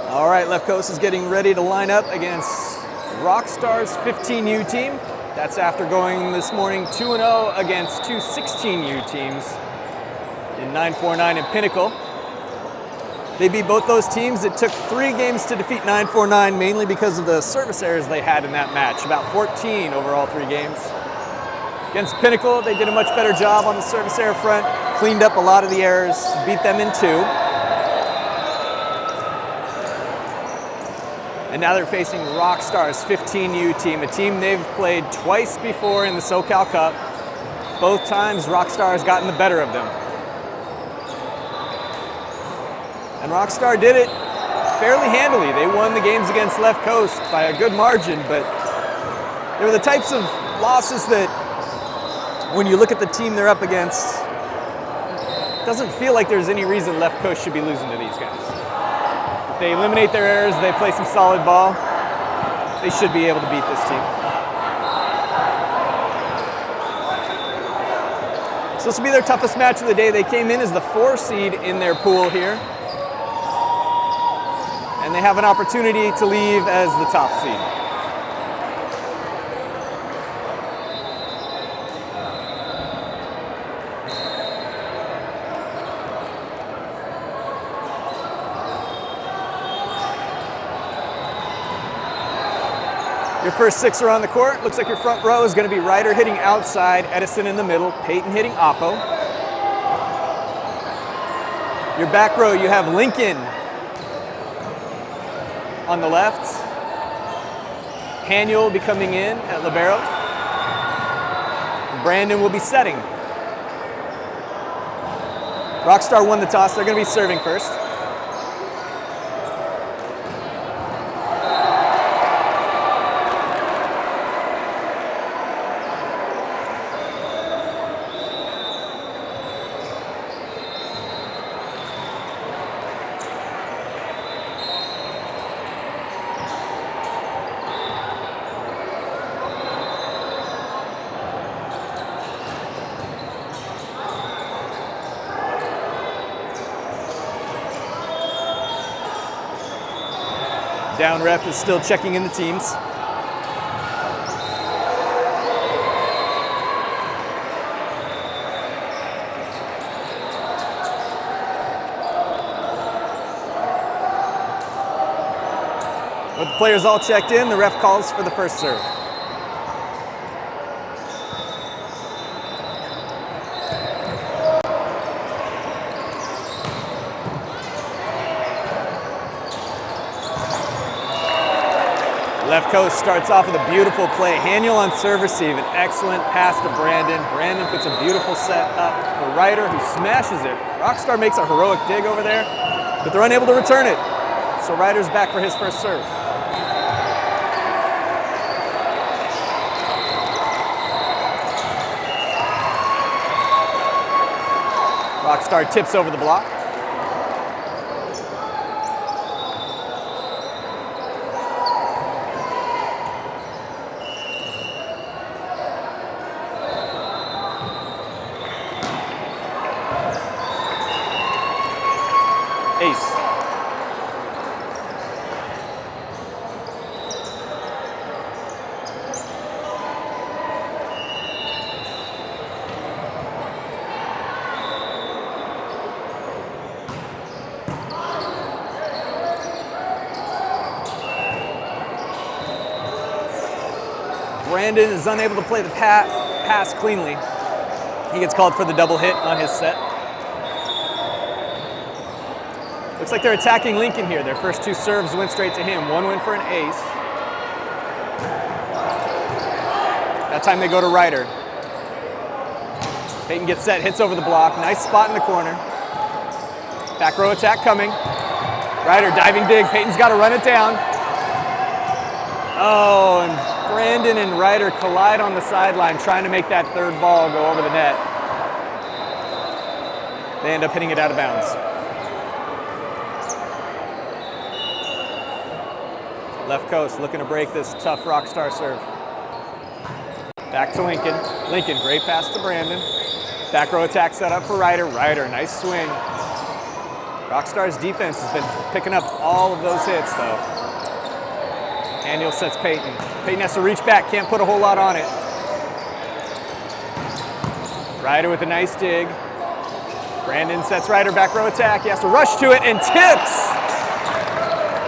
All right, left coast is getting ready to line up against Rockstar's 15U team. That's after going this morning 2-0 against two 16U teams in 949 and Pinnacle. They beat both those teams. It took 3 games to defeat 949, mainly because of the service errors they had in that match, about 14 over all 3 games. Against Pinnacle, they did a much better job on the service error front, cleaned up a lot of the errors, beat them in 2. And now they're facing Rockstar's 15U team, a team they've played twice before in the SoCal Cup. Both times, Rockstar has gotten the better of them. And Rockstar did it fairly handily. They won the games against Left Coast by a good margin, but they were the types of losses that, when you look at the team they're up against, it doesn't feel like there's any reason Left Coast should be losing to these guys. If they eliminate their errors, they play some solid ball, they should be able to beat this team. So this will be their toughest match of the day. They came in as the 4 seed in their pool here. And they have an opportunity to leave as the top seed. Your first 6 are on the court. Looks like your front row is going to be Ryder hitting outside, Edison in the middle, Peyton hitting oppo. Your back row, you have Lincoln on the left. Haniel will be coming in at libero. Brandon will be setting. Rockstar won the toss. They're going to be serving first. Down ref is still checking in the teams. With the players all checked in, the ref calls for the first serve. Left coast starts off with a beautiful play. Haniel on serve receive, an excellent pass to Brandon. Brandon puts a beautiful set up for Ryder, who smashes it. Rockstar makes a heroic dig over there, but they're unable to return it. So Ryder's back for his first serve. Rockstar tips over the block. Ace. Brandon is unable to play the pass cleanly. He gets called for the double hit on his set. Looks like they're attacking Lincoln here. Their first 2 serves went straight to him. 1 went for an ace. That time they go to Ryder. Peyton gets set, hits over the block. Nice spot in the corner. Back row attack coming. Ryder diving dig. Peyton's got to run it down. Oh, and Brandon and Ryder collide on the sideline trying to make that 3rd ball go over the net. They end up hitting it out of bounds. Left coast looking to break this tough Rockstar serve. Back to Lincoln. Lincoln, great pass to Brandon. Back row attack set up for Ryder. Ryder, nice swing. Rockstar's defense has been picking up all of those hits, though. Daniel sets Peyton. Peyton has to reach back, can't put a whole lot on it. Ryder with a nice dig. Brandon sets Ryder, back row attack. He has to rush to it and tips.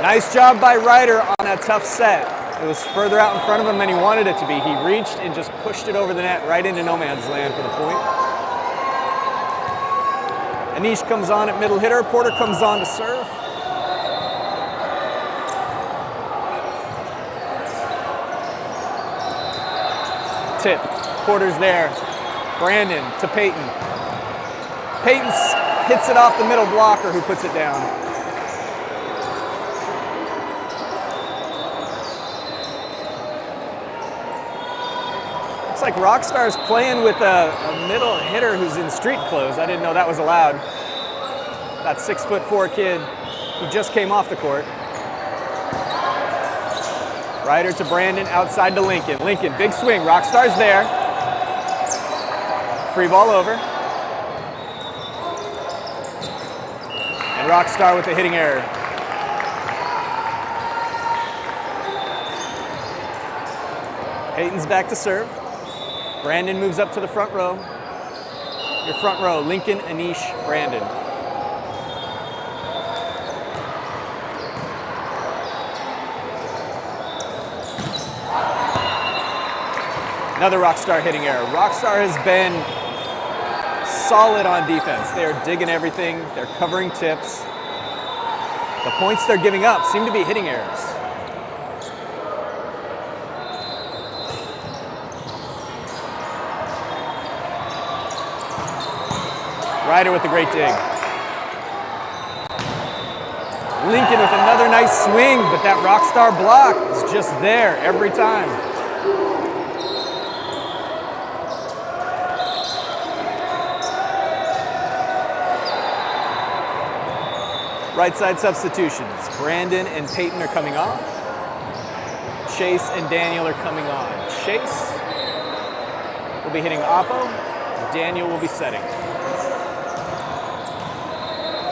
Nice job by Ryder on a tough set. It was further out in front of him than he wanted it to be. He reached and just pushed it over the net right into no man's land for the point. Anish comes on at middle hitter. Porter comes on to serve. Tip. Porter's there. Brandon to Peyton. Peyton hits it off the middle blocker who puts it down. Looks like Rockstar's playing with a middle hitter who's in street clothes. I didn't know that was allowed. That 6'4" kid. He just came off the court. Ryder to Brandon, outside to Lincoln. Lincoln, big swing. Rockstar's there. Free ball over. And Rockstar with the hitting error. Peyton's back to serve. Brandon moves up to the front row. Your front row, Lincoln, Anish, Brandon. Another Rockstar hitting error. Rockstar has been solid on defense. They are digging everything. They're covering tips. The points they're giving up seem to be hitting errors. Ryder with a great dig. Lincoln with another nice swing, but that Rockstar block is just there every time. Right side substitutions. Brandon and Peyton are coming off. Chase and Daniel are coming on. Chase will be hitting Oppo. Daniel will be setting.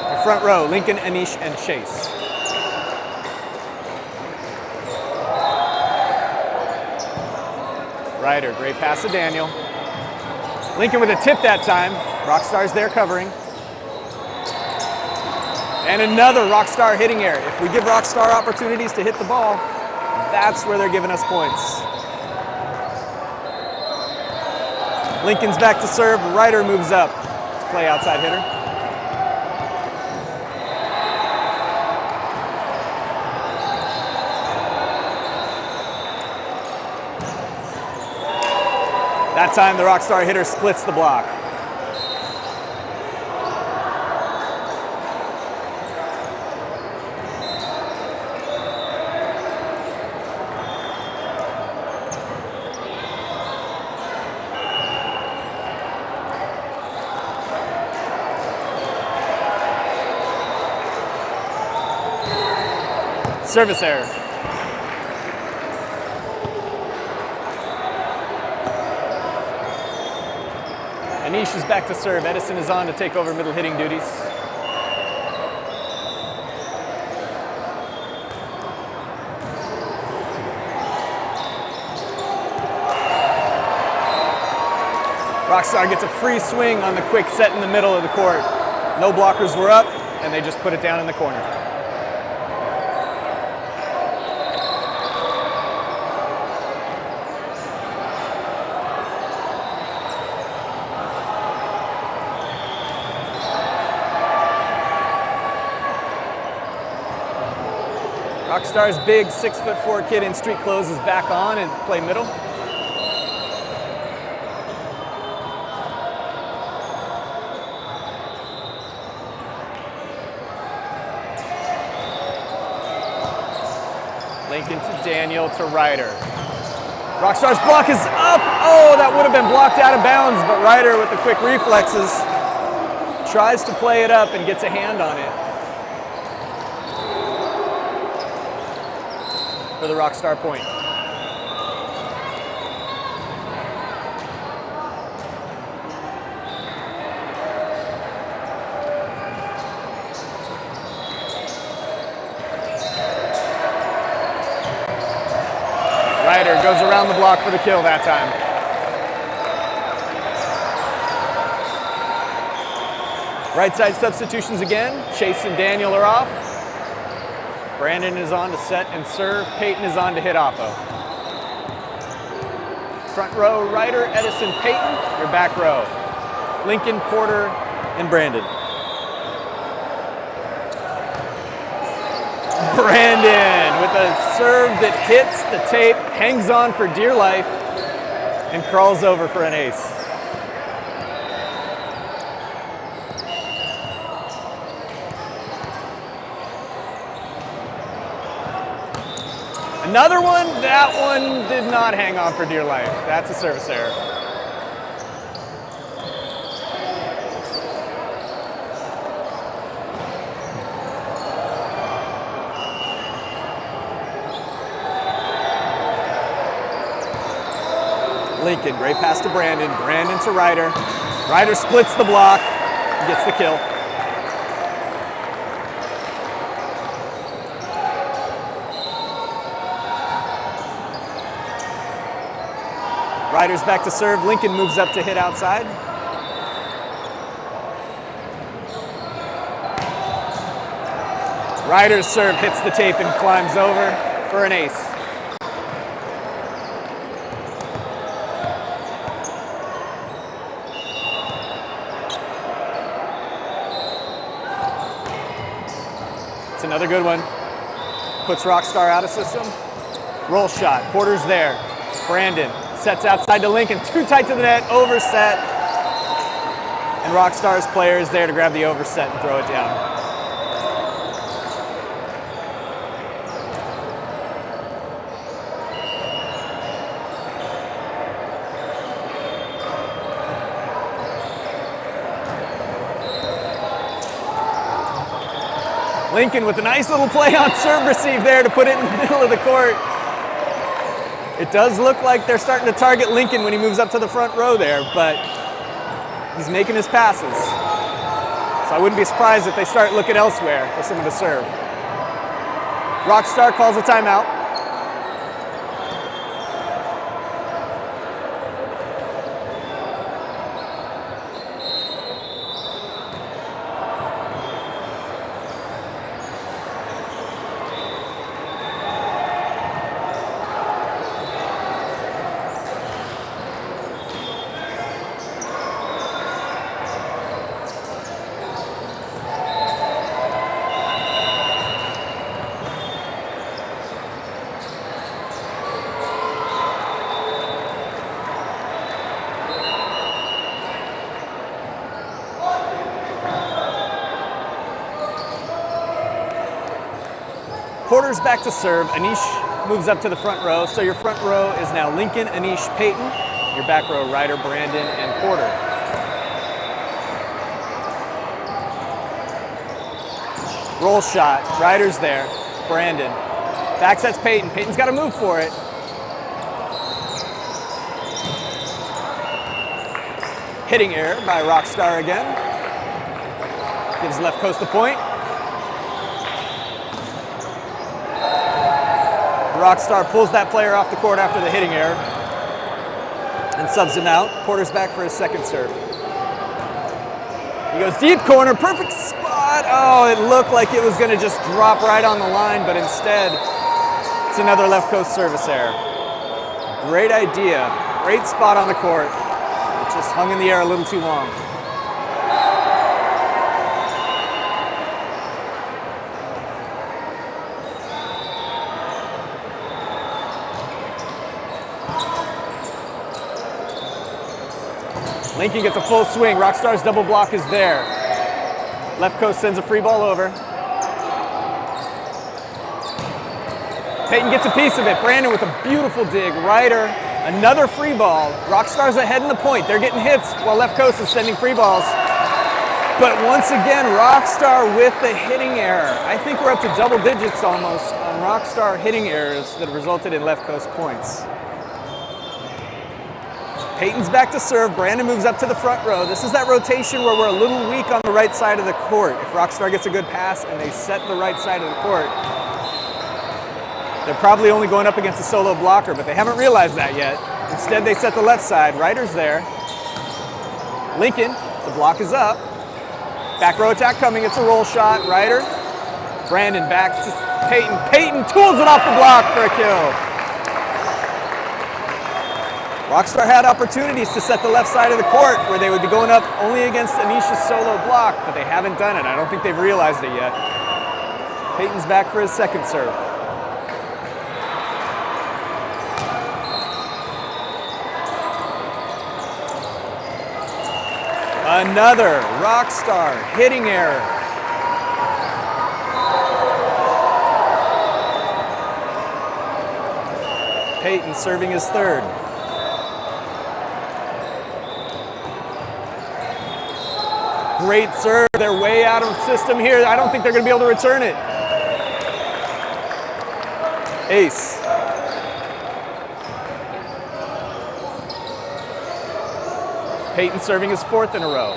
The front row, Lincoln, Anish, and Chase. Ryder, great pass to Daniel. Lincoln with a tip that time. Rockstar's there covering. And another Rockstar hitting error. If we give Rockstar opportunities to hit the ball, that's where they're giving us points. Lincoln's back to serve. Ryder moves up to play outside hitter. That time the Rockstar hitter splits the block. Service error. Anish is back to serve. Edison is on to take over middle hitting duties. Rockstar gets a free swing on the quick set in the middle of the court. No blockers were up, and they just put it down in the corner. Rockstar's big 6'4" kid in street clothes is back on and play middle. Lincoln to Daniel to Ryder. Rockstar's block is up. Oh, that would have been blocked out of bounds, but Ryder with the quick reflexes tries to play it up and gets a hand on it for the Rockstar point. Ryder goes around the block for the kill that time. Right side substitutions again. Chase and Daniel are off. Brandon is on to set and serve. Peyton is on to hit oppo. Front row, Ryder, Edison, Peyton. Your back row, Lincoln, Porter, and Brandon. Brandon with a serve that hits the tape, hangs on for dear life, and crawls over for an ace. Another one, that one did not hang on for dear life. That's a service error. Lincoln, great pass to Brandon. Brandon to Ryder. Ryder splits the block, gets the kill. Ryder's back to serve. Lincoln moves up to hit outside. Ryder's serve hits the tape and climbs over for an ace. It's another good one. Puts Rockstar out of system. Roll shot. Porter's there. Brandon sets outside to Lincoln. Too tight to the net. Overset. And Rockstar's player is there to grab the overset and throw it down. Lincoln with a nice little play on serve receive there to put it in the middle of the court. It does look like they're starting to target Lincoln when he moves up to the front row there, but he's making his passes. So I wouldn't be surprised if they start looking elsewhere for some of the serve. Rockstar calls a timeout. Porter's back to serve. Anish moves up to the front row. So your front row is now Lincoln, Anish, Peyton. Your back row, Ryder, Brandon, and Porter. Roll shot. Ryder's there. Brandon. Back sets Peyton. Peyton's got to move for it. Hitting error by Rockstar again. Gives left coast the point. Rockstar pulls that player off the court after the hitting error and subs him out. Porter's back for his second serve. He goes deep corner, perfect spot. Oh, it looked like it was going to just drop right on the line, but instead it's another left coast service error. Great idea, great spot on the court. It just hung in the air a little too long. Lincoln gets a full swing. Rockstar's double block is there. Left coast sends a free ball over. Peyton gets a piece of it. Brandon with a beautiful dig. Ryder, another free ball. Rockstar's ahead in the point. They're getting hits while left coast is sending free balls. But once again, Rockstar with the hitting error. I think we're up to double digits almost on Rockstar hitting errors that have resulted in left coast points. Peyton's back to serve. Brandon moves up to the front row. This is that rotation where we're a little weak on the right side of the court. If Rockstar gets a good pass and they set the right side of the court, they're probably only going up against a solo blocker, but they haven't realized that yet. Instead, they set the left side. Ryder's there. Lincoln, the block is up. Back row attack coming. It's a roll shot. Ryder. Brandon back to Peyton. Peyton tools it off the block for a kill. Rockstar had opportunities to set the left side of the court where they would be going up only against Anisha's solo block, but they haven't done it. I don't think they've realized it yet. Peyton's back for his second serve. Another Rockstar hitting error. Peyton serving his third. Great serve. They're way out of system here. I don't think they're going to be able to return it. Ace. Peyton serving his fourth in a row.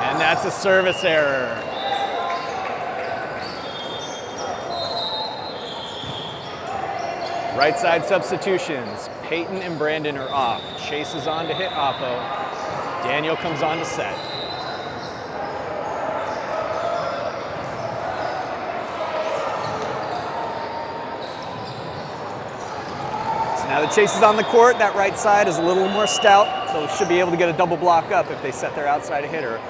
And that's a service error. Right side substitutions. Peyton and Brandon are off. Chase is on to hit Oppo. Daniel comes on to set. Now that Chase is on the court, that right side is a little more stout, so should be able to get a double block up if they set their outside hitter.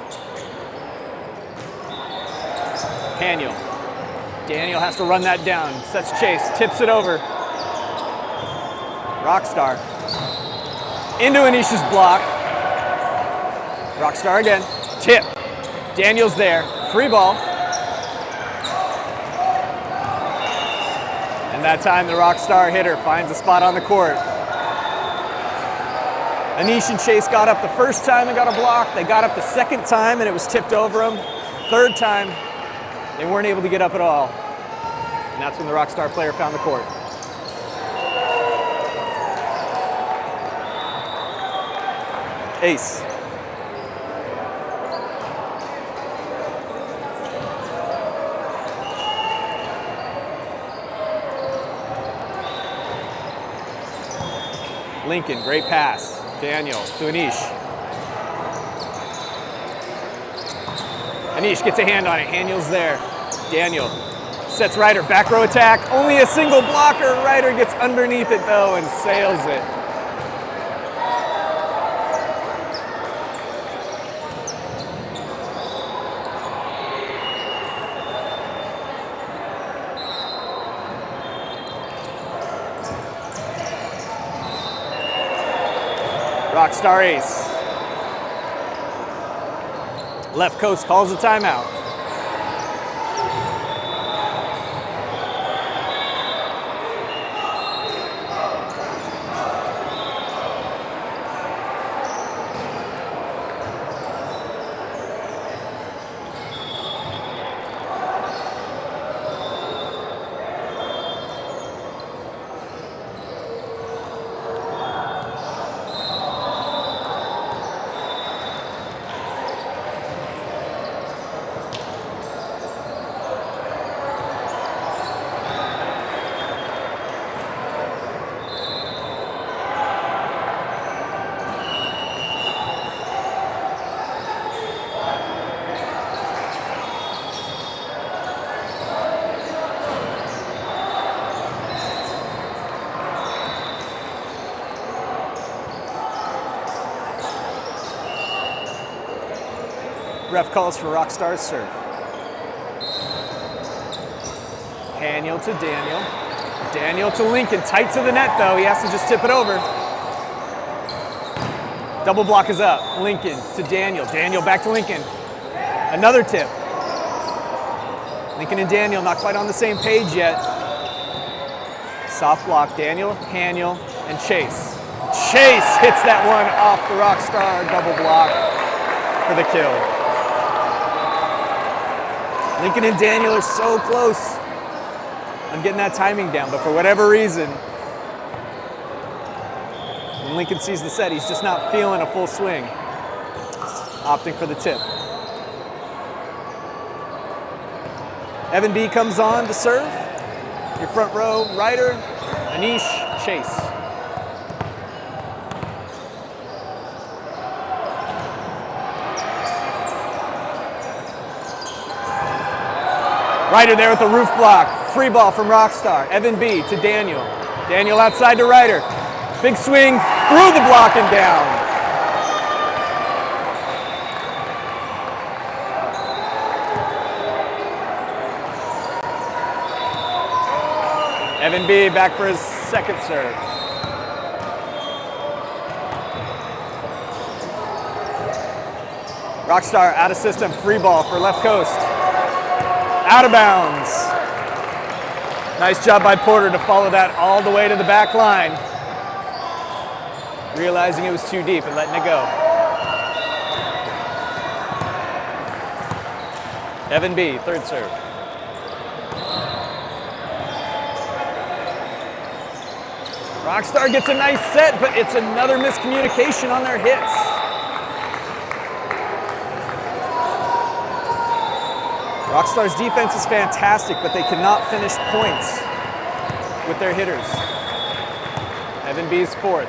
Daniel has to run that down. Sets Chase, tips it over. Rockstar into Anisha's block. Rockstar again. Tip. Daniel's there. Free ball. And that time the Rockstar hitter finds a spot on the court. Anish and Chase got up the first time and got a block. They got up the second time and it was tipped over them. Third time, they weren't able to get up at all. And that's when the Rockstar player found the court. Ace. Lincoln, great pass. Daniel to Anish. Anish gets a hand on it. Daniel's there. Daniel sets Ryder. Back row attack. Only a single blocker. Ryder gets underneath it though and sails it. Rockstar ace. Left coast calls a timeout. Ref calls for Rockstar's serve. Daniel to Daniel. Daniel to Lincoln, tight to the net though. He has to just tip it over. Double block is up. Lincoln to Daniel. Daniel back to Lincoln. Another tip. Lincoln and Daniel not quite on the same page yet. Soft block, Daniel, Haniel, and Chase. Chase hits that one off the Rockstar double block for the kill. Lincoln and Daniel are so close on getting that timing down, but for whatever reason, when Lincoln sees the set, he's just not feeling a full swing, opting for the tip. Evan B comes on to serve. Your front row, Ryder, Anish, Chase. Ryder there with the roof block. Free ball from Rockstar. Evan B to Daniel. Daniel outside to Ryder. Big swing through the block and down. Evan B back for his second serve. Rockstar out of system, free ball for left coast. Out of bounds. Nice job by Porter to follow that all the way to the back line. Realizing it was too deep and letting it go. Evan B, third serve. Rockstar gets a nice set, but it's another miscommunication on their hits. Rockstar's defense is fantastic, but they cannot finish points with their hitters. Evan B's fourth.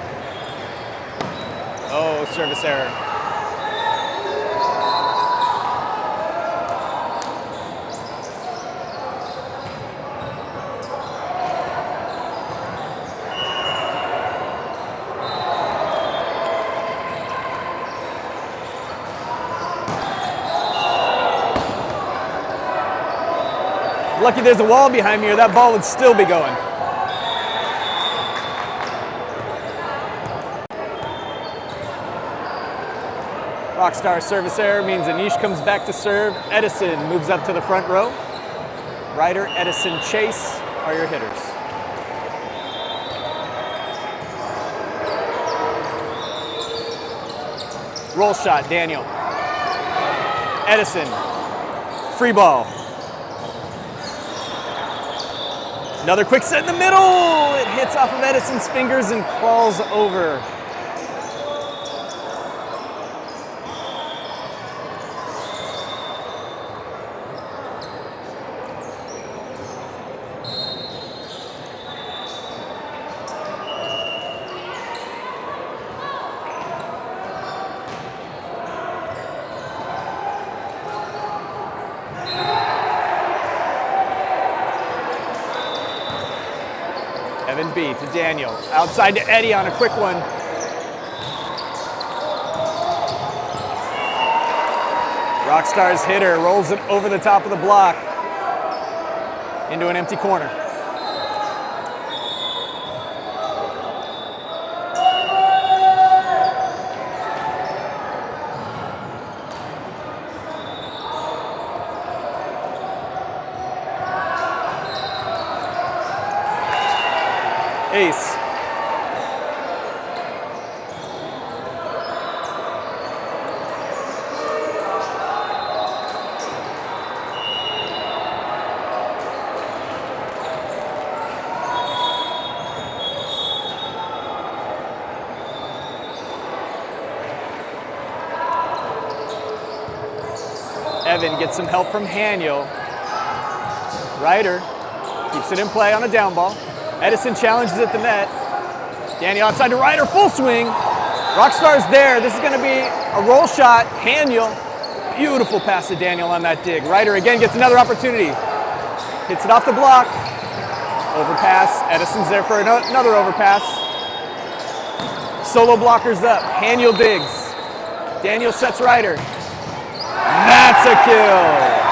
Oh, service error. Lucky there's a wall behind me or that ball would still be going. Rockstar service error means Anish comes back to serve. Edison moves up to the front row. Ryder, Edison, Chase are your hitters. Roll shot, Daniel. Edison, free ball. Another quick set in the middle. It hits off of Edison's fingers and crawls over. Evan B to Daniel. Outside to Eddie on a quick one. Rockstar's hitter rolls it over the top of the block into an empty corner. Ace. Evan gets some help from Haniel. Ryder keeps it in play on a down ball. Edison challenges at the net. Daniel outside to Ryder, full swing. Rockstar's there. This is going to be a roll shot. Haniel, beautiful pass to Daniel on that dig. Ryder again gets another opportunity. Hits it off the block. Overpass. Edison's there for another overpass. Solo blockers up. Haniel digs. Daniel sets Ryder. That's a kill.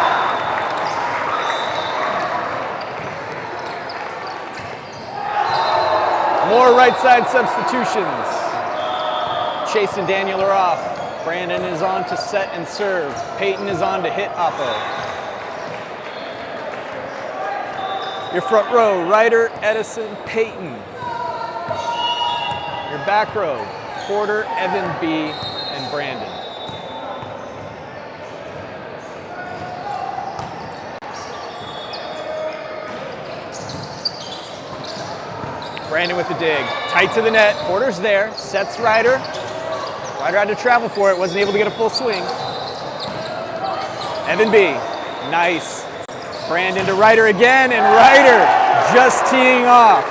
More right side substitutions. Chase and Daniel are off. Brandon is on to set and serve. Peyton is on to hit Oppo. Your front row, Ryder, Edison, Peyton. Your back row, Porter, Evan B, and Brandon. Brandon with the dig, tight to the net. Porter's there, sets Ryder. Ryder had to travel for it, wasn't able to get a full swing. Evan B, nice. Brandon to Ryder again, and Ryder just teeing off.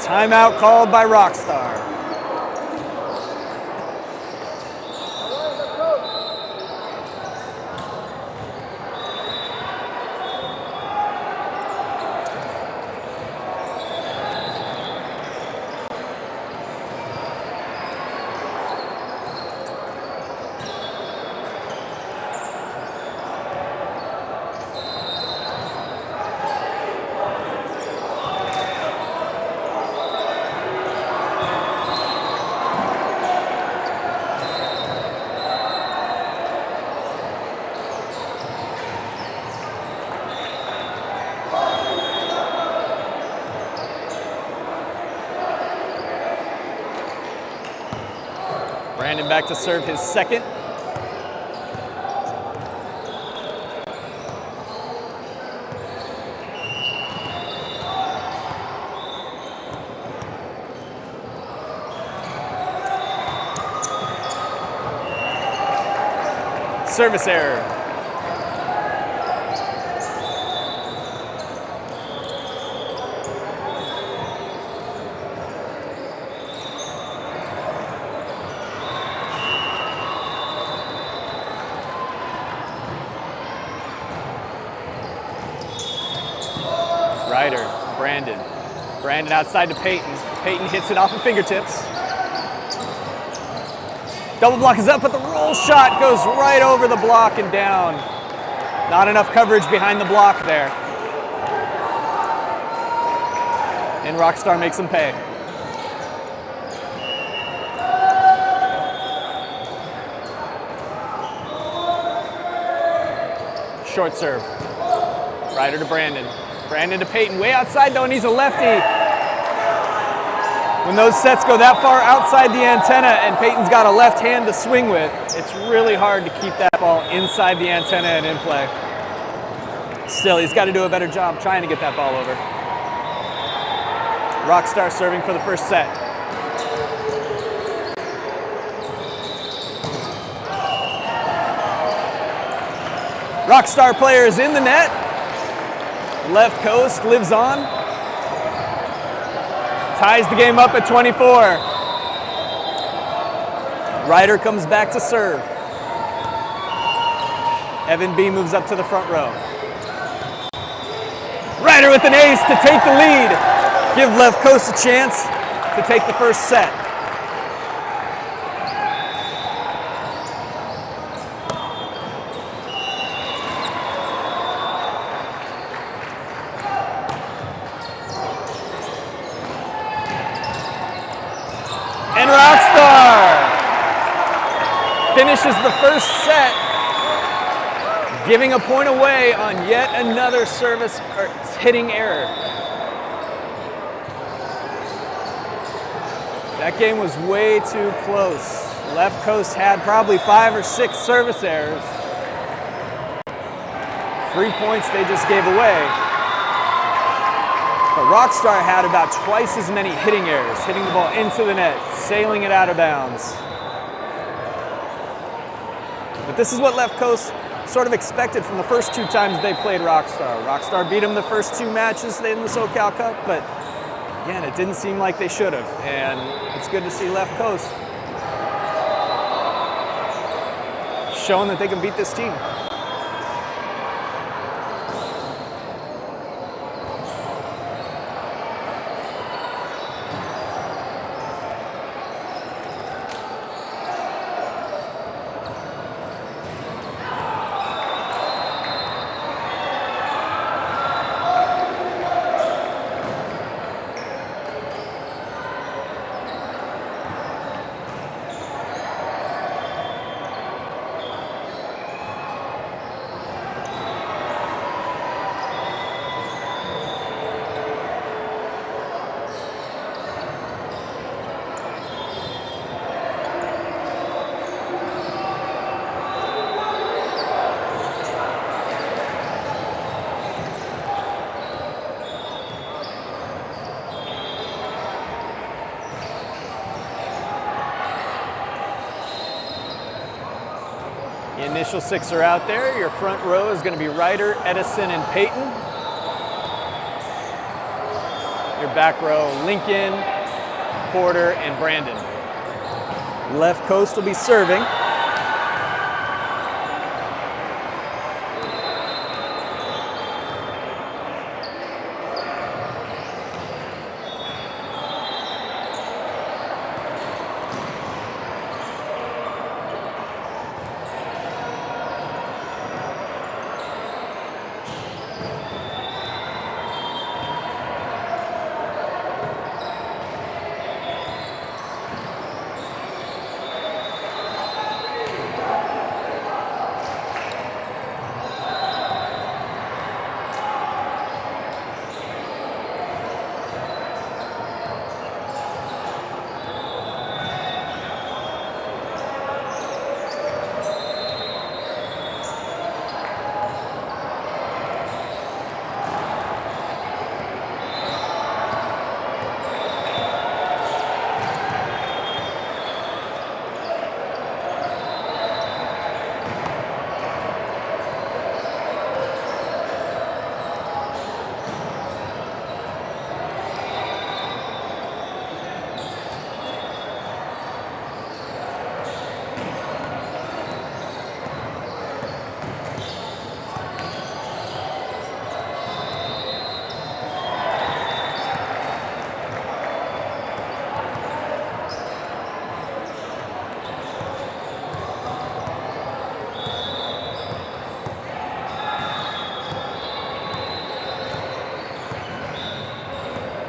Timeout called by Rockstar. Brandon back to serve his second. Service error. Ryder, Brandon. Brandon outside to Peyton. Peyton hits it off of fingertips. Double block is up, but the roll shot goes right over the block and down. Not enough coverage behind the block there. And Rockstar makes them pay. Short serve. Ryder to Brandon. Brandon to Peyton, way outside though, and he's a lefty. When those sets go that far outside the antenna and Peyton's got a left hand to swing with, it's really hard to keep that ball inside the antenna and in play. Still, he's got to do a better job trying to get that ball over. Rockstar serving for the first set. Rockstar player is in the net. Left coast lives on. Ties the game up at 24. Ryder comes back to serve. Evan B moves up to the front row. Ryder with an ace to take the lead. Give left coast a chance to take the first set. And Rockstar finishes the first set, giving a point away on yet another service or hitting error. That game was way too close. Left coast had probably 5 or 6 service errors. 3 points they just gave away. But Rockstar had about twice as many hitting errors, hitting the ball into the net, sailing it out of bounds. But this is what Left Coast sort of expected from the first 2 times they played Rockstar. Rockstar beat them the first 2 matches in the SoCal Cup, but again, it didn't seem like they should have. And it's good to see Left Coast showing that they can beat this team. Initial 6 are out there. Your front row is going to be Ryder, Edison, and Peyton. Your back row, Lincoln, Porter, and Brandon. Left coast will be serving.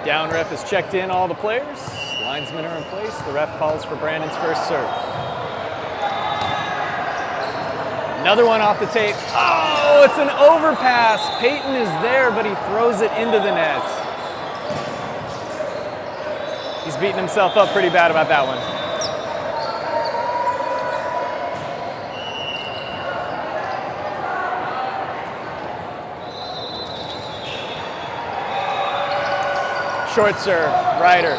Down ref has checked in all the players. Linesmen are in place. The ref calls for Brandon's first serve. Another one off the tape. Oh, it's an overpass. Peyton is there, but he throws it into the net. He's beating himself up pretty bad about that one. Short serve, Ryder.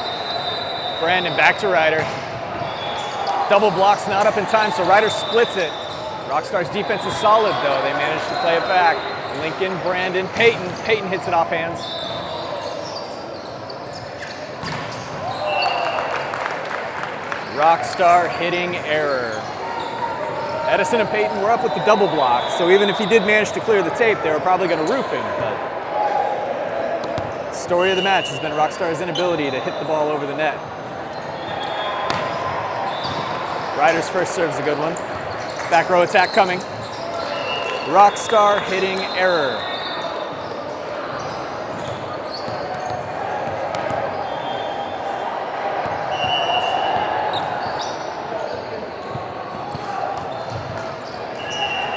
Brandon back to Ryder. Double block's not up in time, so Ryder splits it. Rockstar's defense is solid, though. They managed to play it back. Lincoln, Brandon, Peyton. Peyton hits it off hands. Rockstar hitting error. Edison and Peyton were up with the double block, so even if he did manage to clear the tape, they were probably going to roof him. But story of the match has been Rockstar's inability to hit the ball over the net. Ryder's first serve is a good one. Back row attack coming. Rockstar hitting error.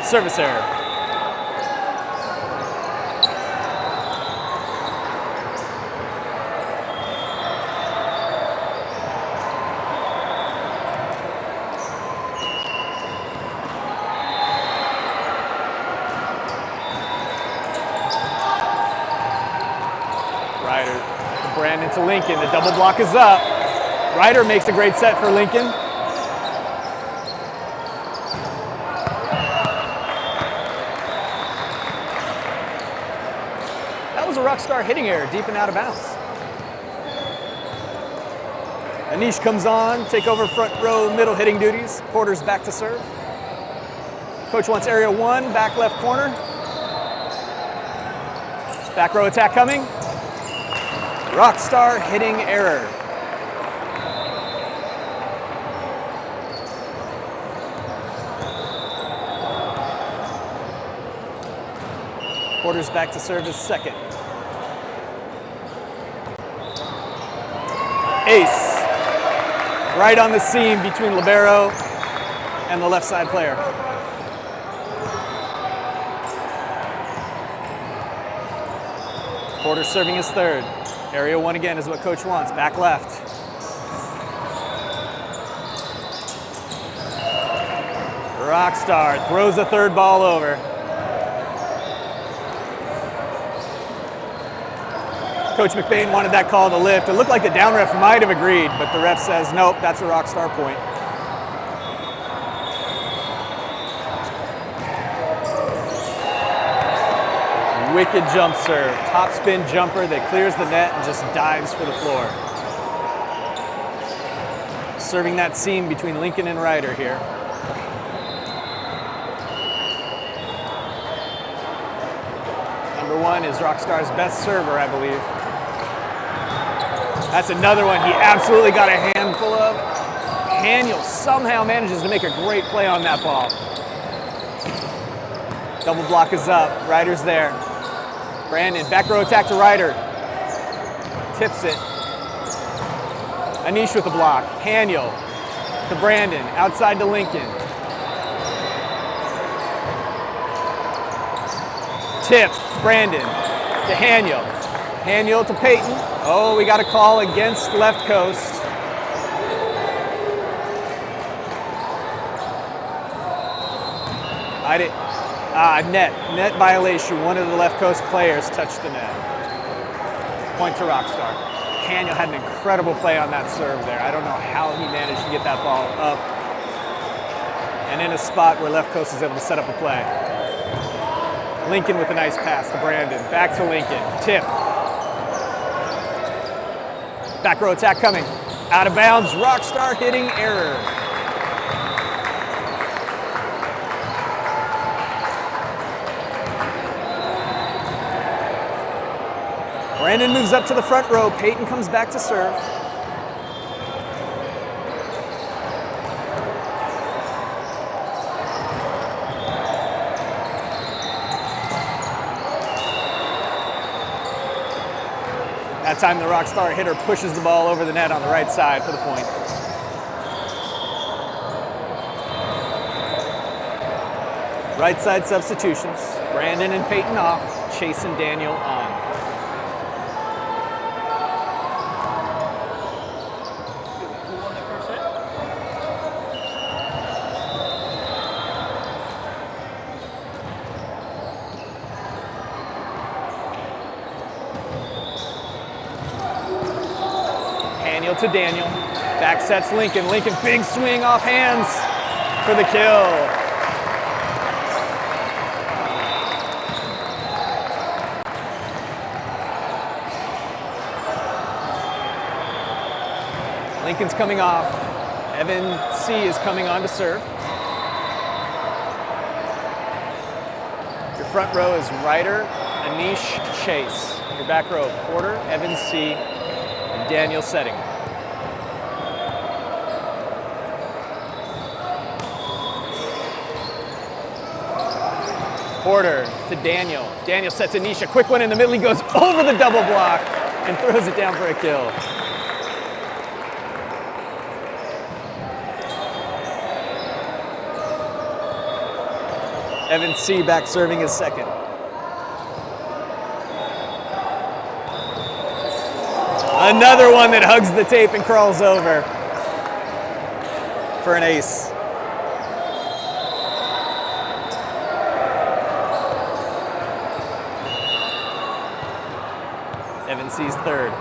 Service error. Brandon to Lincoln. The double block is up. Ryder makes a great set for Lincoln. That was a Rockstar hitting error, deep and out of bounds. Anish comes on, take over front row middle hitting duties. Porter's back to serve. Coach wants area 1, back left corner. Back row attack coming. Rockstar hitting error. Porter's back to serve his second. Ace. Right on the seam between libero and the left side player. Porter serving his third. Area 1 again is what coach wants. Back left. Rockstar throws the third ball over. Coach McBain wanted that call to lift. It looked like the down ref might have agreed, but the ref says, nope, that's a Rockstar point. Wicked jump serve. Top spin jumper that clears the net and just dives for the floor. Serving that seam between Lincoln and Ryder here. Number 1 is Rockstar's best server, I believe. That's another one he absolutely got a handful of. Haniel somehow manages to make a great play on that ball. Double block is up. Ryder's there. Brandon, back row attack to Ryder. Tips it. Anish with the block. Haniel to Brandon. Outside to Lincoln. Tip. Brandon to Haniel. Haniel to Peyton. Oh, we got a call against left coast. Net violation. One of the left coast players touched the net. Point to Rockstar. Haniel had an incredible play on that serve there. I don't know how he managed to get that ball up and in a spot where left coast is able to set up a play. Lincoln with a nice pass to Brandon. Back to Lincoln. Tip. Back row attack coming. Out of bounds. Rockstar hitting error. Brandon moves up to the front row. Peyton comes back to serve. That time the Rockstar hitter pushes the ball over the net on the right side for the point. Right side substitutions. Brandon and Peyton off. Chase and Daniel on. To Daniel. Back sets Lincoln. Lincoln, big swing off hands for the kill. Lincoln's coming off. Evan C. is coming on to serve. Your front row is Ryder, Anish, Chase. Your back row, Porter, Evan C., and Daniel setting. Porter to Daniel. Daniel sets Anish. A quick one in the middle. He goes over the double block and throws it down for a kill. Evan C. back serving his second. Another one that hugs the tape and crawls over for an ace. Evan C's third.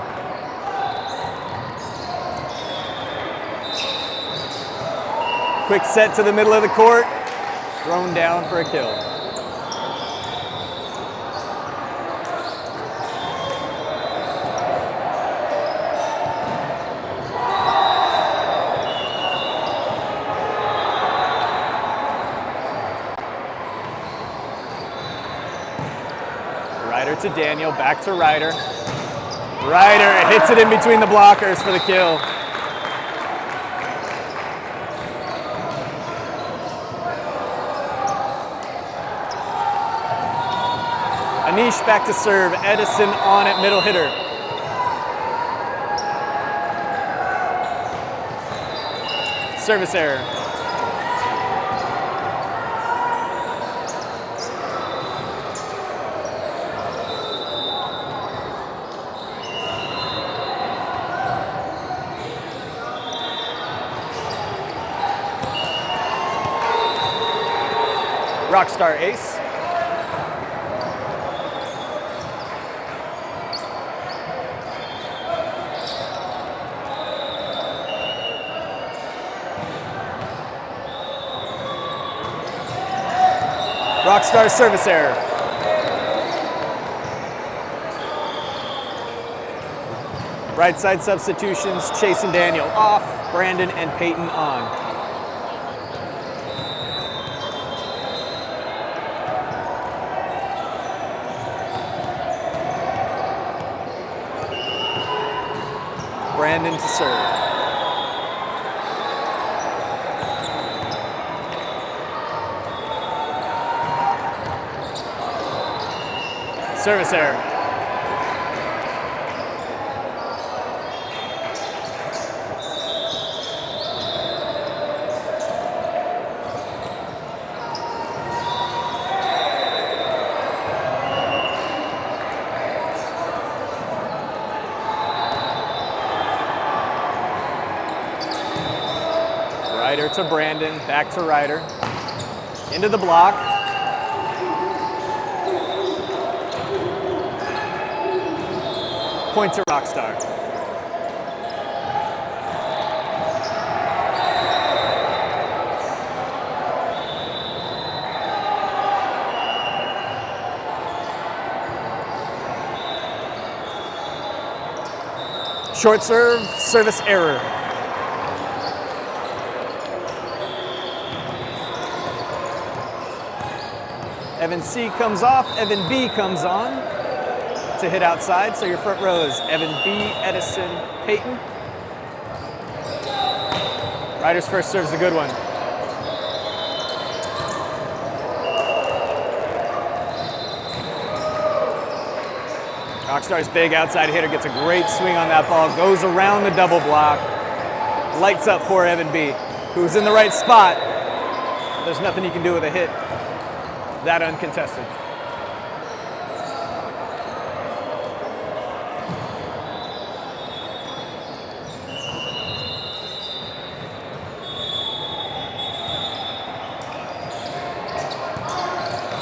Quick set to the middle of the court. Thrown down for a kill. Ryder to Daniel, back to Ryder. Ryder hits it in between the blockers for the kill. Anish back to serve. Edison on at middle hitter. Service error. Rockstar ace. Rockstar service error. Right side substitutions, Chase and Daniel off, Brandon and Peyton on. Brandon to serve. Service error. Ryder to Brandon, back to Ryder. Into the block. Point to Rockstar. Short serve, service error. Evan C comes off, Evan B comes on to hit outside. So your front row is Evan B, Edison, Peyton. Ryder's first serve is a good one. Rockstar's big outside hitter gets a great swing on that ball, goes around the double block, lights up poor Evan B, who's in the right spot. There's nothing he can do with a hit that uncontested.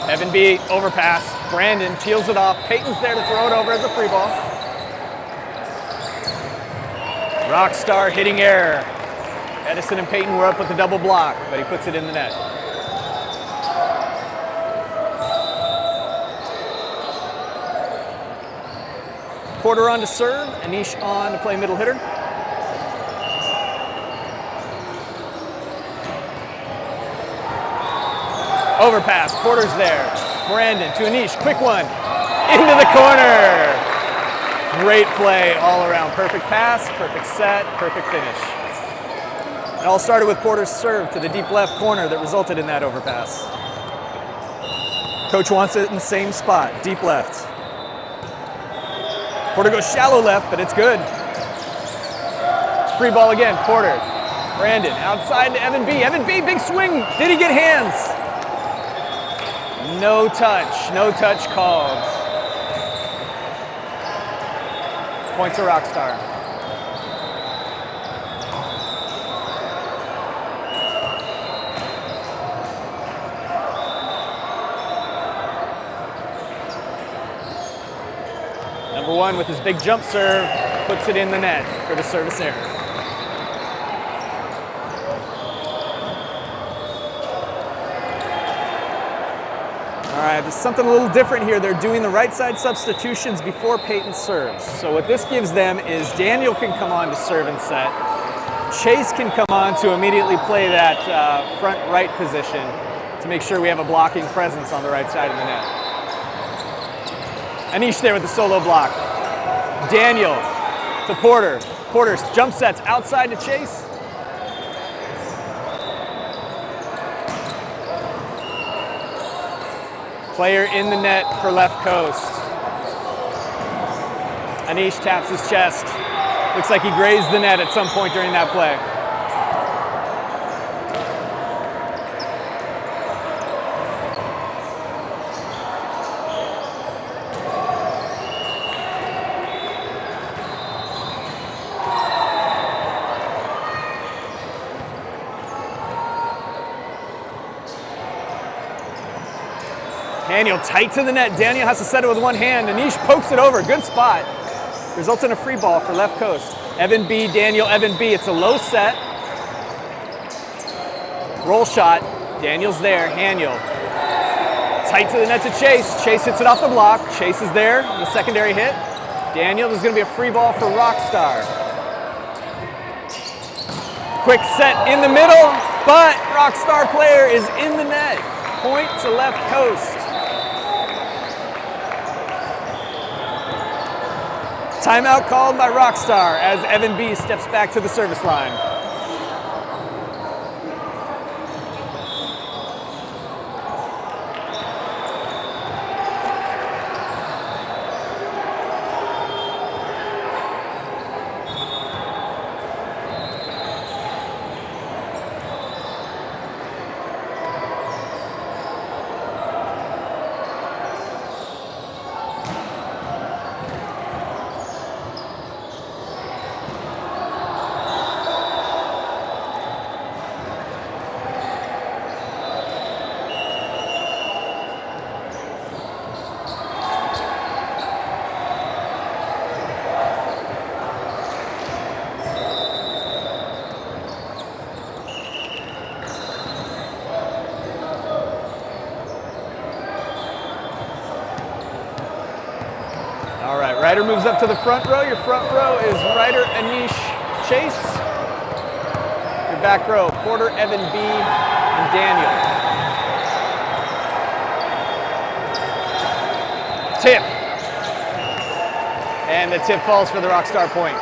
Evan B, overpass. Brandon peels it off. Peyton's there to throw it over as a free ball. Rockstar hitting error. Edison and Peyton were up with the double block, but he puts it in the net. Porter on to serve, Anish on to play middle hitter. Overpass, Porter's there. Brandon to Anish, quick one, into the corner. Great play all around, perfect pass, perfect set, perfect finish. It all started with Porter's serve to the deep left corner that resulted in that overpass. Coach wants it in the same spot, deep left. Porter goes shallow left, but it's good. Free ball again, Porter. Brandon outside to Evan B. Evan B, big swing. Did he get hands? No touch called. Point to Rockstar. Number one with his big jump serve, puts it in the net for the service error. All right, there's something a little different here. They're doing the right side substitutions before Peyton serves. So what this gives them is Daniel can come on to serve and set. Chase can come on to immediately play that front right position to make sure we have a blocking presence on the right side of the net. Anish there with the solo block. Daniel to Porter. Porter's jump sets outside to Chase. Player in the net for left coast. Anish taps his chest. Looks like he grazed the net at some point during that play. Daniel tight to the net. Daniel has to set it with one hand. Anish pokes it over. Good spot. Results in a free ball for left coast. Evan B, Daniel, Evan B. It's a low set. Roll shot. Daniel's there. Haniel. Tight to the net to Chase. Chase hits it off the block. Chase is there. The secondary hit. Daniel, this is going to be a free ball for Rockstar. Quick set in the middle, but Rockstar player is in the net. Point to left coast. Timeout called by Rockstar as Evan B steps back to the service line. All right, Ryder moves up to the front row. Your front row is Ryder, Anish, Chase. Your back row, Porter, Evan B, and Daniel. Tip. And the tip falls for the Rockstar point.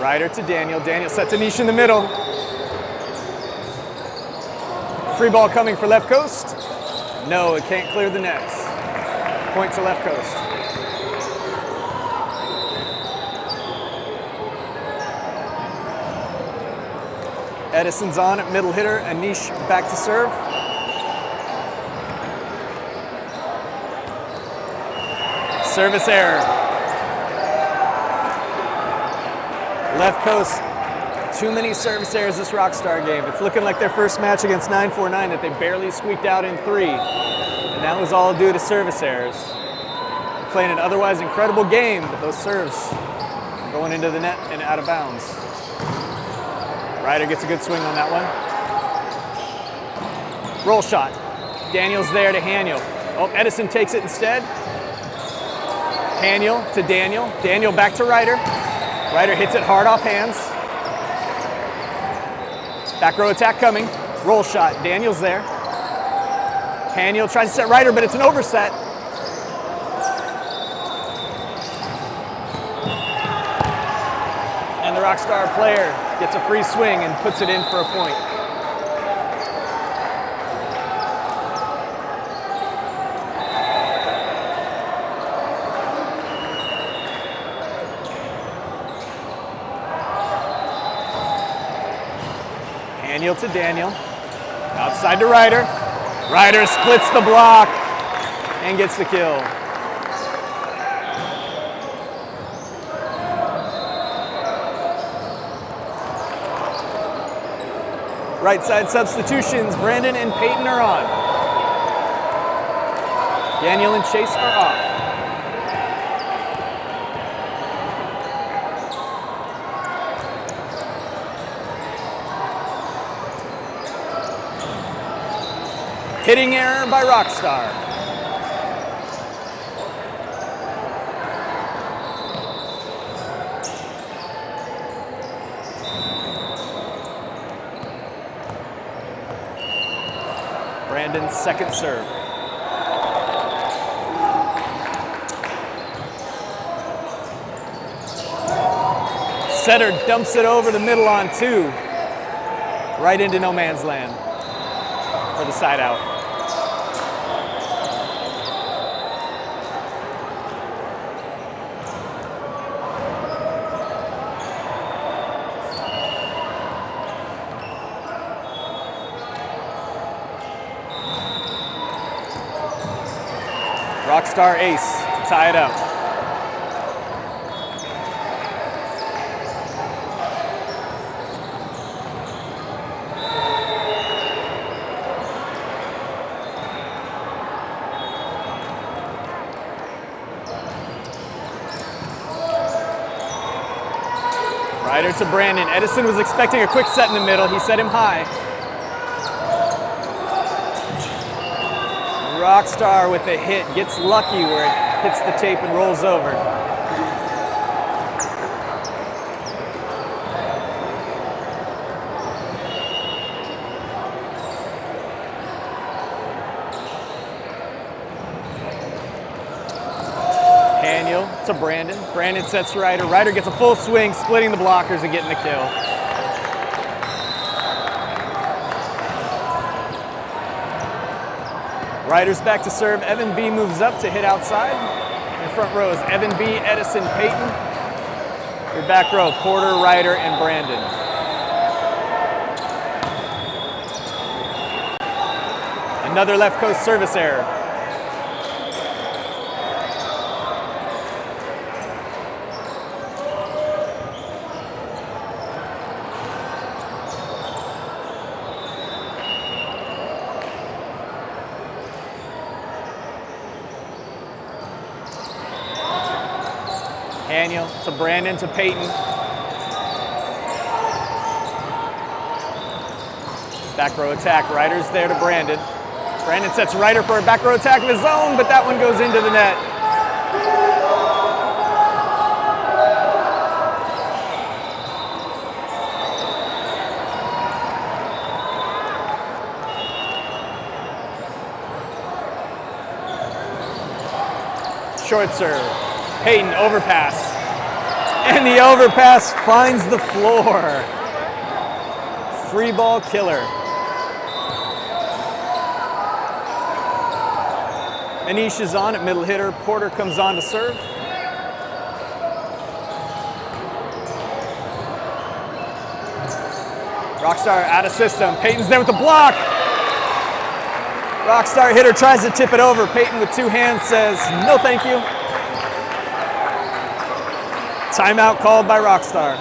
Ryder to Daniel. Daniel sets Anish in the middle. Free ball coming for left coast. No, it can't clear the nets. Point to left coast. Edison's on at middle hitter. Anish back to serve. Service error. Left coast, too many service errors this Rockstar game. It's looking like their first match against 949 that they barely squeaked out in 3. And that was all due to service errors. Playing an otherwise incredible game, but those serves are going into the net and out of bounds. Ryder gets a good swing on that one. Roll shot. Daniel's there to Haniel. Oh, Edison takes it instead. Haniel to Daniel. Daniel back to Ryder. Ryder hits it hard off hands. Back row attack coming. Roll shot. Daniel's there. Haniel tries to set Ryder, but it's an overset. And the Rockstar player gets a free swing and puts it in for a point. Daniel to Daniel, outside to Ryder. Ryder splits the block and gets the kill. Right side substitutions, Brandon and Peyton are on. Daniel and Chase are off. Hitting error by Rockstar. Brandon's second serve. Setter dumps it over the middle on 2. Right into no man's land for the side out. Rockstar ace to tie it up. Ryder to Brandon. Edison was expecting a quick set in the middle. He set him high. Rockstar with the hit, gets lucky where it hits the tape and rolls over. Daniel to Brandon. Brandon sets Ryder. Ryder gets a full swing, splitting the blockers and getting the kill. Ryder's back to serve. Evan B moves up to hit outside. In front row is Evan B, Edison, Peyton. Your back row, Porter, Ryder, and Brandon. Another left coast service error. Daniel to Brandon to Peyton. Back row attack. Ryder's there to Brandon. Brandon sets Ryder for a back row attack of his own, but that one goes into the net. Short serve. Peyton overpass. And the overpass finds the floor. Free ball killer. Anish is on at middle hitter. Porter comes on to serve. Rockstar out of system. Peyton's there with the block. Rockstar hitter tries to tip it over. Peyton with two hands says, no thank you. Timeout called by Rockstar.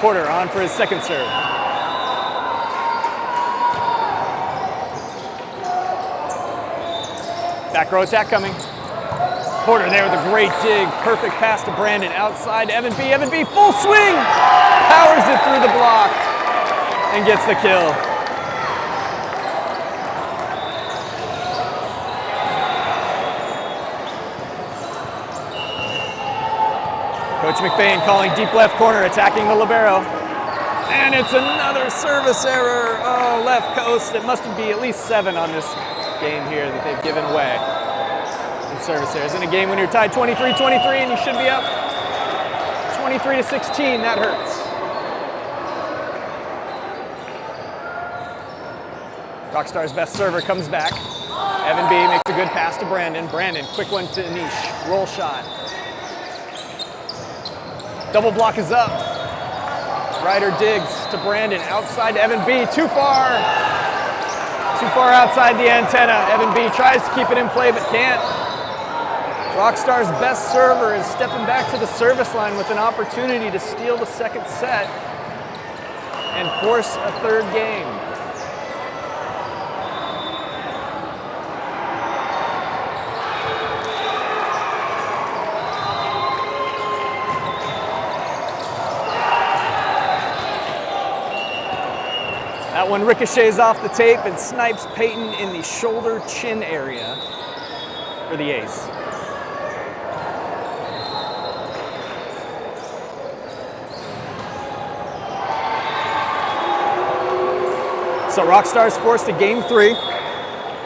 Porter on for his second serve. Back row attack coming. Porter there with a great dig. Perfect pass to Brandon. Outside Evan B. Evan B. Full swing. Powers it through the block and gets the kill. Coach McBain calling deep left corner, attacking the libero. And it's another service error. Oh, left coast. It must be at least 7 on this game here that they've given away in service errors. In a game when you're tied 23-23 and you should be up 23-16, that hurts. Rockstar's best server comes back. Evan B makes a good pass to Brandon. Brandon, quick one to Anish. Roll shot. Double block is up. Ryder digs to Brandon. Outside to Evan B. Too far. Too far outside the antenna. Evan B. tries to keep it in play but can't. Rockstar's best server is stepping back to the service line with an opportunity to steal the second set and force a third game. That one ricochets off the tape and snipes Peyton in the shoulder-chin area for the ace. So Rockstar's forced to game 3.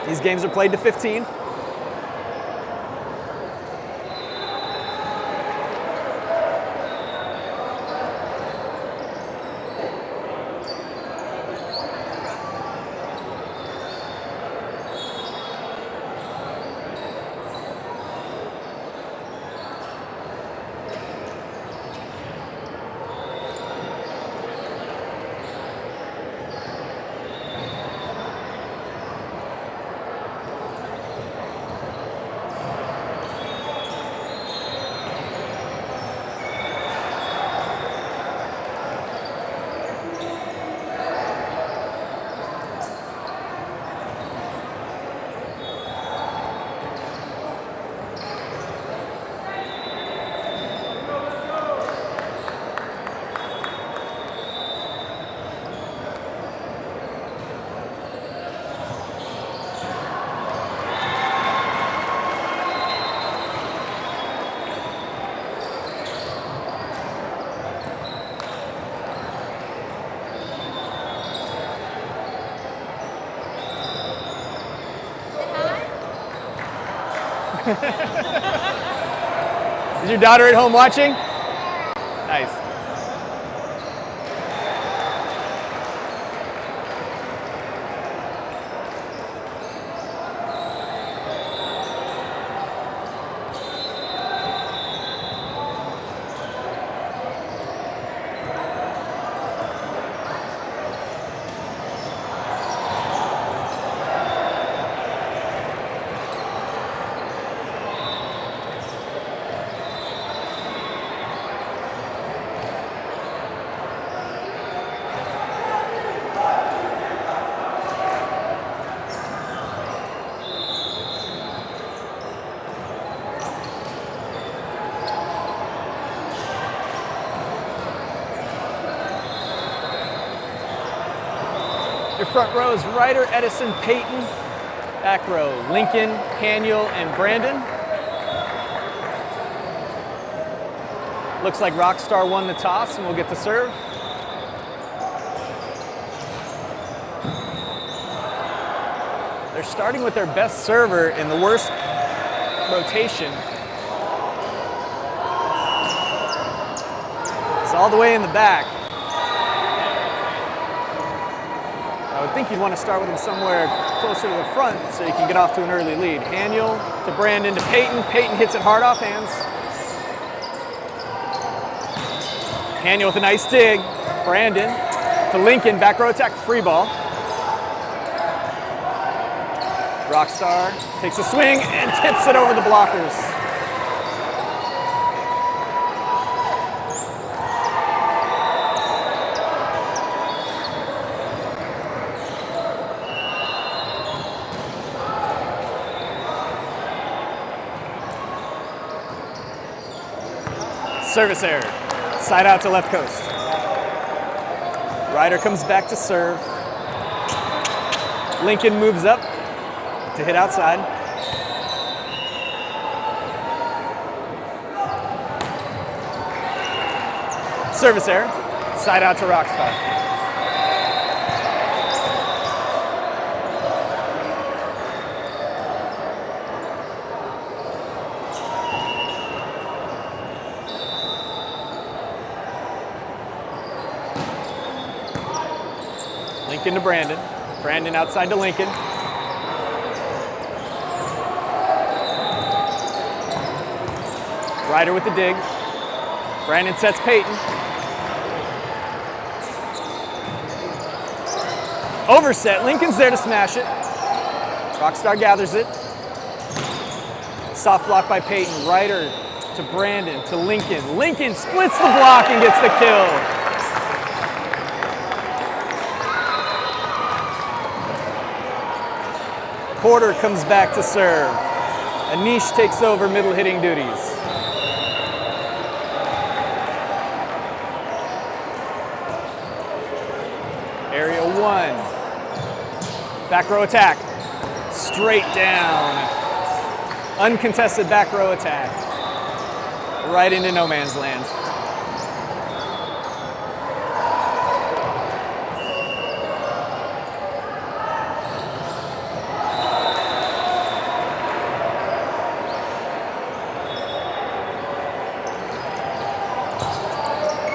These games are played to 15. Is your daughter at home watching? Nice. Your front row is Ryder, Edison, Peyton. Back row, Lincoln, Haniel, and Brandon. Looks like Rockstar won the toss and will get to serve. They're starting with their best server in the worst rotation. It's all the way in the back. I would think you'd want to start with him somewhere closer to the front so you can get off to an early lead. Haniel to Brandon to Peyton. Peyton hits it hard off hands. Haniel with a nice dig. Brandon to Lincoln. Back row attack, free ball. Rockstar takes a swing and tips it over the blockers. Service error. Side out to left coast. Ryder comes back to serve. Lincoln moves up to hit outside. Service error. Side out to Rockstar. Lincoln to Brandon. Brandon outside to Lincoln. Ryder with the dig. Brandon sets Peyton. Overset. Lincoln's there to smash it. Rockstar gathers it. Soft block by Peyton. Ryder to Brandon to Lincoln. Lincoln splits the block and gets the kill. Porter comes back to serve. Anish takes over middle hitting duties. Area 1. Back row attack. Straight down. Uncontested back row attack. Right into no man's land.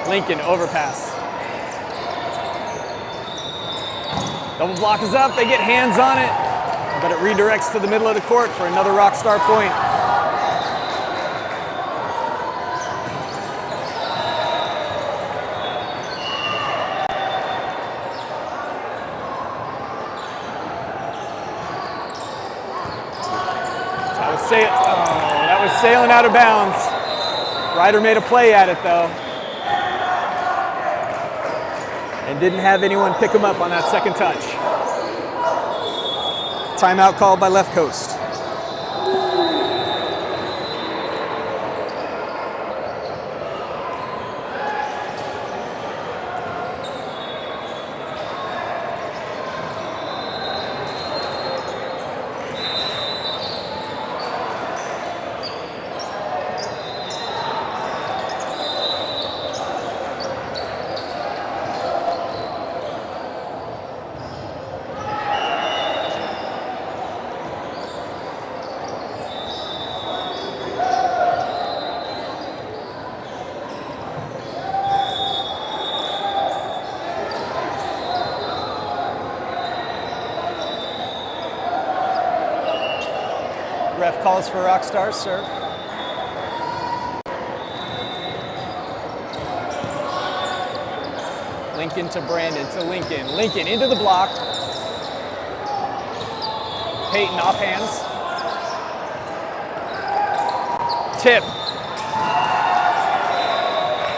Lincoln overpass. Double block is up, they get hands on it, but it redirects to the middle of the court for another Rockstar point. That was sailing out of bounds. Ryder made a play at it though. And didn't have anyone pick him up on that second touch. Timeout called by left coast. Ref calls for Rockstar's serve. Lincoln to Brandon to Lincoln. Lincoln into the block. Peyton off hands. Tip.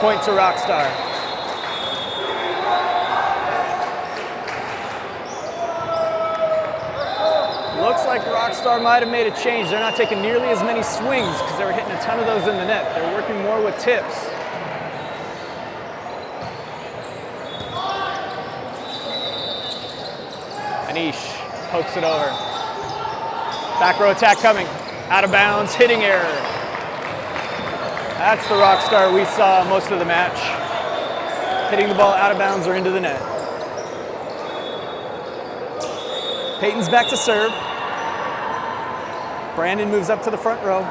Point to Rockstar. Looks like Rockstar might have made a change. They're not taking nearly as many swings because they were hitting a ton of those in the net. They're working more with tips. Anish pokes it over. Back row attack coming. Out of bounds, hitting error. That's the Rockstar we saw most of the match. Hitting the ball out of bounds or into the net. Peyton's back to serve. Brandon moves up to the front row.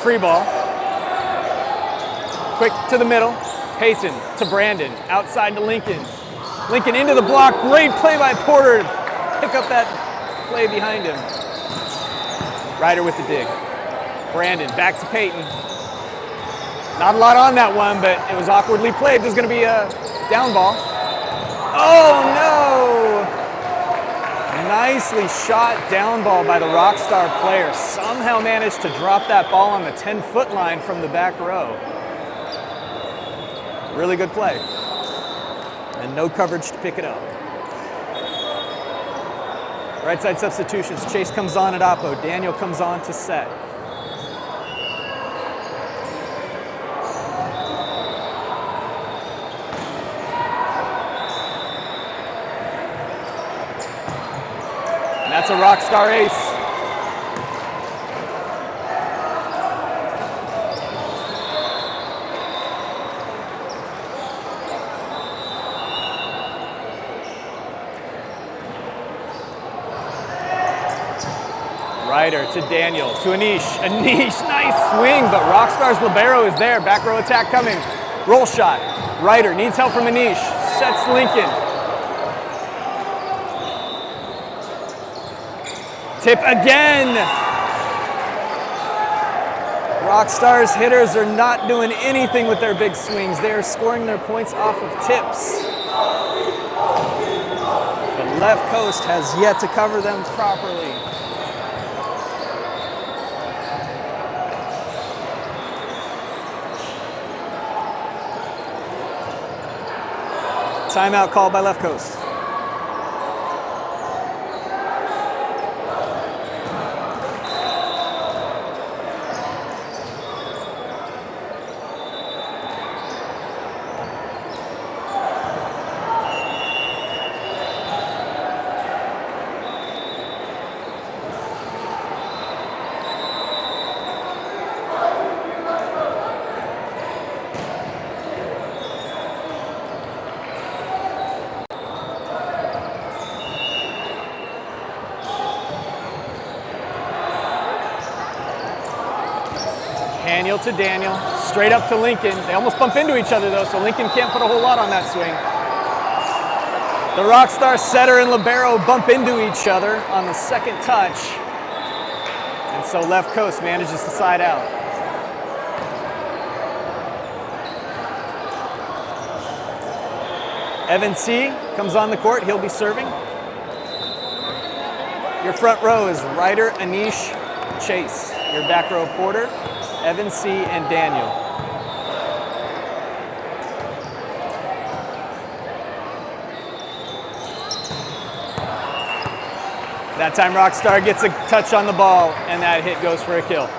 Free ball. Quick to the middle. Peyton to Brandon. Outside to Lincoln. Lincoln into the block. Great play by Porter. Pick up that play behind him. Ryder with the dig. Brandon back to Peyton. Not a lot on that one, but it was awkwardly played. There's going to be a down ball. Oh no! Nicely shot down ball by the Rockstar player. Somehow managed to drop that ball on the 10-foot line from the back row. Really good play. And no coverage to pick it up. Right side substitutions. Chase comes on at oppo. Daniel comes on to set. And that's a Rockstar ace. Ryder to Daniel, to Anish. Anish, nice swing, but Rockstar's libero is there. Back row attack coming. Roll shot. Ryder needs help from Anish. Sets Lincoln. Tip again. Rockstar's hitters are not doing anything with their big swings. They are scoring their points off of tips. The left coast has yet to cover them properly. Timeout called by left coast. Daniel to Daniel, straight up to Lincoln. They almost bump into each other though, so Lincoln can't put a whole lot on that swing. The Rockstar setter and libero bump into each other on the second touch. And so left coast manages to side out. Evan C. comes on the court, he'll be serving. Your front row is Ryder, Anish, Chase. Your back row, Porter, Evan C., and Daniel. That time Rockstar gets a touch on the ball, and that hit goes for a kill.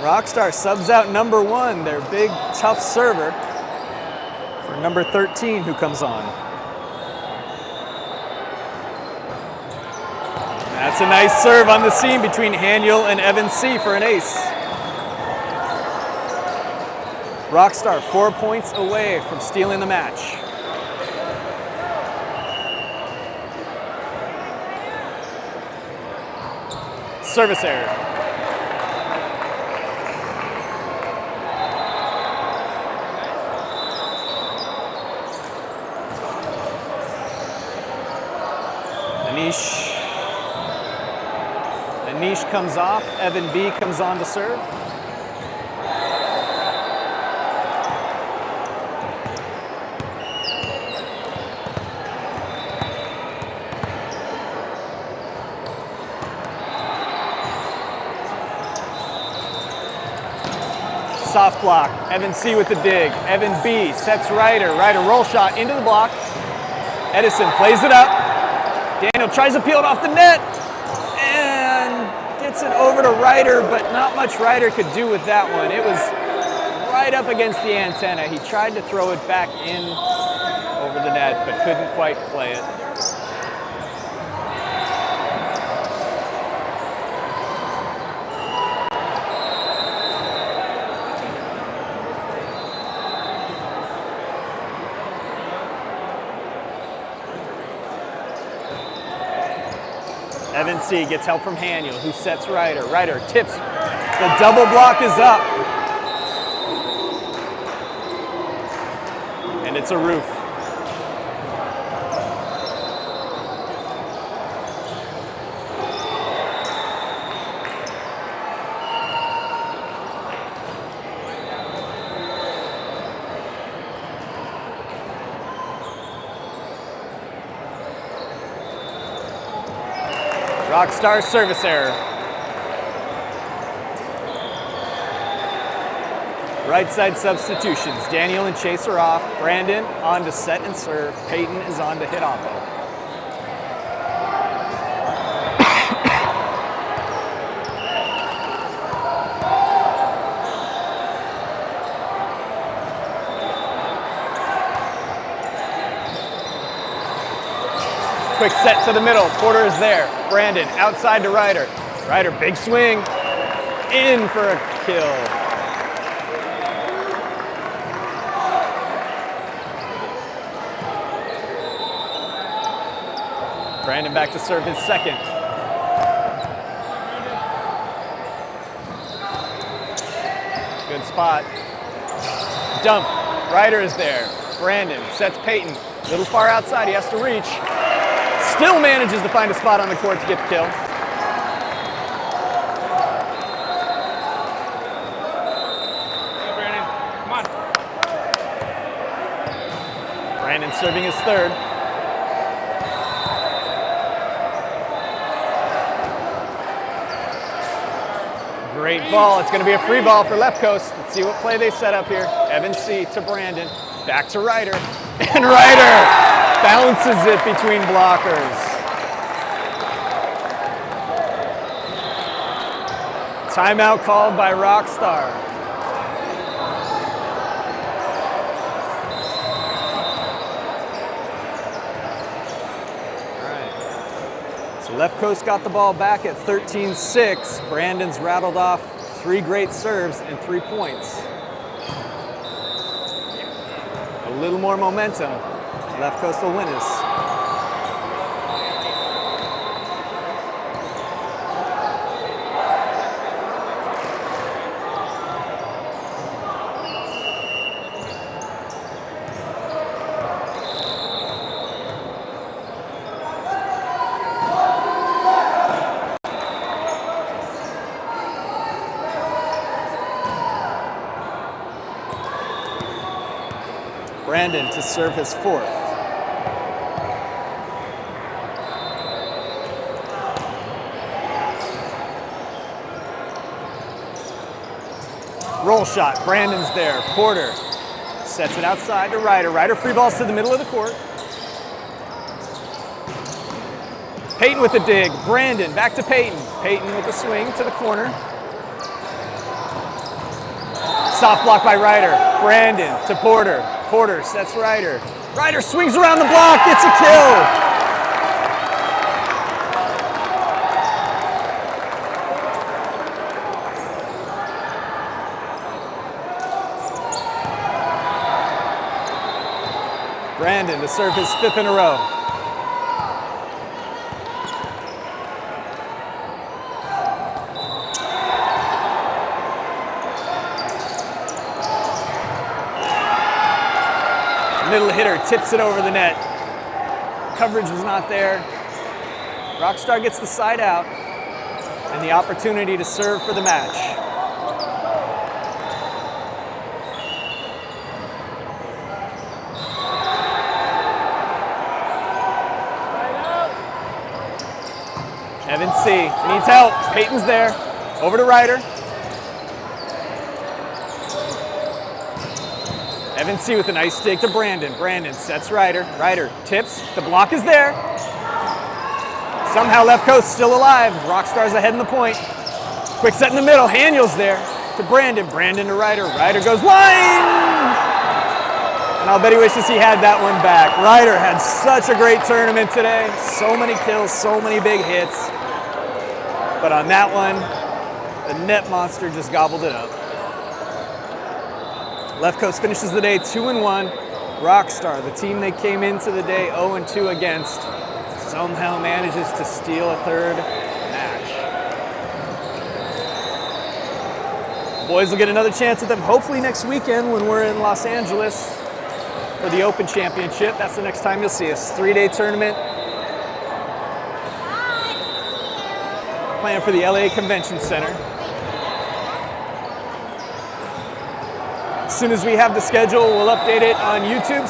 Rockstar subs out number 1, their big, tough server, for number 13, who comes on. That's a nice serve on the seam between Haniel and Evan C. for an ace. Rockstar 4 points away from stealing the match. service error. Anish comes off. Evan B comes on to serve. Soft block. Evan C with the dig. Evan B sets Ryder. Ryder roll shot into the block. Edison plays it up. Daniel tries to peel it off the net and gets it over to Ryder, but not much Ryder could do with that one. It was right up against the antenna. He tried to throw it back in over the net, but couldn't quite play it. Evan C gets help from Haniel, who sets Ryder. Ryder tips. The double block is up. And it's a roof. Rockstar service error. Right side substitutions. Daniel and Chase are off. Brandon on to set and serve. Peyton is on to hit oppo. Quick set to the middle. Porter is there. Brandon outside to Ryder. Ryder, big swing. In for a kill. Brandon back to serve his second. Good spot. Dump. Ryder is there. Brandon sets Peyton. A little far outside. He has to reach. Still manages to find a spot on the court to get the kill. Hey, Brandon, come on. Brandon serving his third. Great ball. It's going to be a free ball for Left Coast. Let's see what play they set up here. Evan C to Brandon. Back to Ryder. And Ryder bounces it between blockers. Timeout called by Rockstar. All right. So Left Coast got the ball back at 13-6. Brandon's rattled off 3 great serves and 3 points. A little more momentum. Left Coast will win this. Brandon to serve his fourth. Roll shot, Brandon's there. Porter sets it outside to Ryder. Ryder free balls to the middle of the court. Peyton with the dig. Brandon back to Peyton. Peyton with the swing to the corner. Soft block by Ryder. Brandon to Porter. Porter sets Ryder. Ryder swings around the block, gets a kill. Brandon to serve his fifth in a row. Middle hitter tips it over the net. Coverage was not there. Rockstar gets the side out and the opportunity to serve for the match. Evan C. needs help. Peyton's there. Over to Ryder. Evan C. with a nice stick to Brandon. Brandon sets Ryder. Ryder tips. The block is there. Somehow left coast still alive. Rockstar's ahead in the point. Quick set in the middle. Haniel's there to Brandon. Brandon to Ryder. Ryder goes line! And I'll bet he wishes he had that one back. Ryder had such a great tournament today. So many kills, so many big hits. But on that one, the net monster just gobbled it up. Left Coast finishes the day 2-1. Rockstar, the team they came into the day 0-2 against, somehow manages to steal a third match. Boys will get another chance at them hopefully next weekend when we're in Los Angeles for the Open Championship. That's the next time you'll see us. 3-day tournament. Planned for the LA Convention Center. As soon as we have the schedule, we'll update it on YouTube.